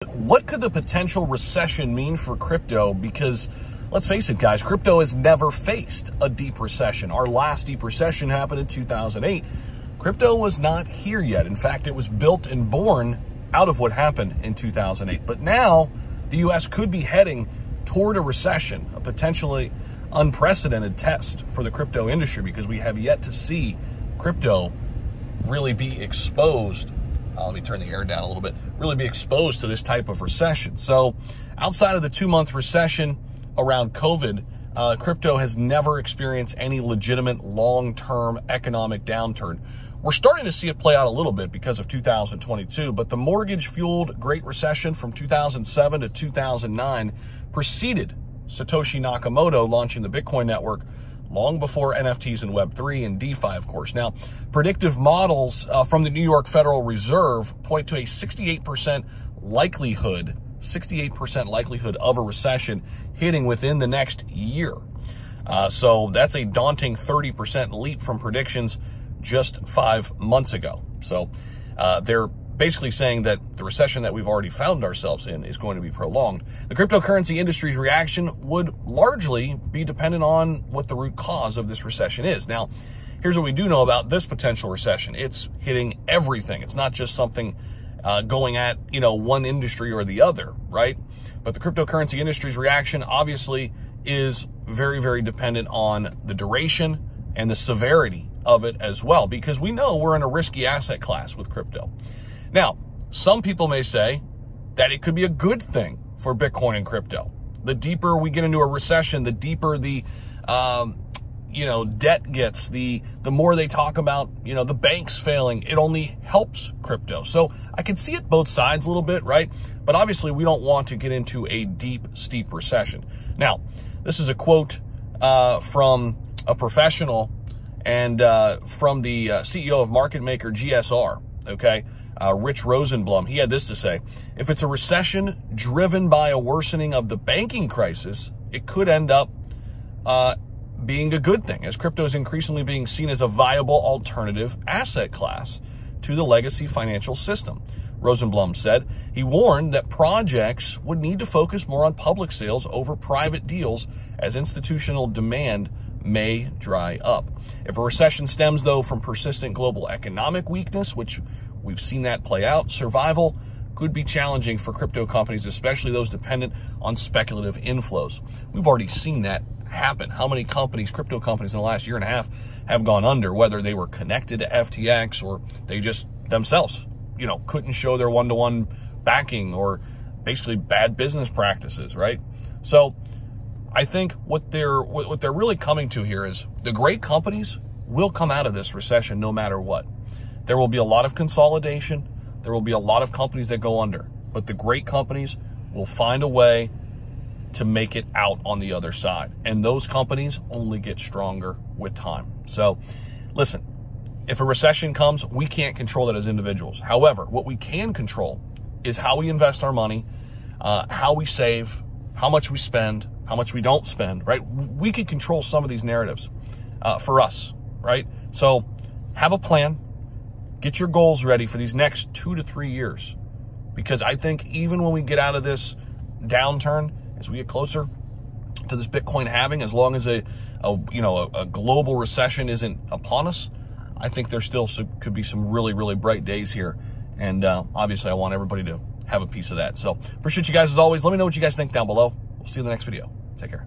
What could the potential recession mean for crypto? Because let's face it, guys, crypto has never faced a deep recession. Our last deep recession happened in 2008. Crypto was not here yet. In fact, it was built and born out of what happened in 2008. But now the U.S. could be heading toward a recession, a potentially unprecedented test for the crypto industry, because we have yet to see crypto really be exposed. Let me turn the air down a little bit. Really be exposed to this type of recession. So outside of the 2-month recession around COVID, crypto has never experienced any legitimate long-term economic downturn. We're starting to see it play out a little bit because of 2022, but the mortgage-fueled Great Recession from 2007 to 2009 preceded Satoshi Nakamoto launching the Bitcoin network long before NFTs and Web3 and DeFi, of course. Now, predictive models from the New York Federal Reserve point to a 68% likelihood of a recession hitting within the next year. So that's a daunting 30% leap from predictions just 5 months ago. So they're basically saying that the recession that we've already found ourselves in is going to be prolonged. The cryptocurrency industry's reaction would largely be dependent on what the root cause of this recession is. Now, here's what we do know about this potential recession. It's hitting everything. It's not just something going at, one industry or the other, right? But the cryptocurrency industry's reaction obviously is very, very dependent on the duration and the severity of it as well, because we know we're in a risky asset class with crypto. Now, some people may say that it could be a good thing for Bitcoin and crypto. The deeper we get into a recession, the deeper the, debt gets, the more they talk about, the banks failing, it only helps crypto. So I can see it both sides a little bit, right? But obviously we don't want to get into a deep, steep recession. Now, this is a quote from a professional and from the CEO of market maker GSR, okay? Rich Rosenblum. He had this to say: if it's a recession driven by a worsening of the banking crisis, it could end up being a good thing, as crypto is increasingly being seen as a viable alternative asset class to the legacy financial system. Rosenblum said he warned that projects would need to focus more on public sales over private deals, as institutional demand may dry up. If a recession stems, though, from persistent global economic weakness, which we've seen that play out, survival could be challenging for crypto companies, especially those dependent on speculative inflows. We've already seen that happen. How many companies, crypto companies, in the last year and a half have gone under, whether they were connected to FTX or they just themselves, couldn't show their one-to-one backing, or basically bad business practices, right? So I think what they're really coming to here is the great companies will come out of this recession no matter what. There will be a lot of consolidation. There will be a lot of companies that go under, but the great companies will find a way to make it out on the other side. And those companies only get stronger with time. So listen, if a recession comes, we can't control that as individuals. However, what we can control is how we invest our money, how we save, how much we spend, how much we don't spend, right? We can control some of these narratives for us, right? So have a plan. Get your goals ready for these next 2 to 3 years, because I think even when we get out of this downturn, as we get closer to this Bitcoin halving, as long as a global recession isn't upon us, I think there still could be some really, really bright days here. And obviously I want everybody to have a piece of that. So appreciate you guys as always. Let me know what you guys think down below. We'll see you in the next video. Take care.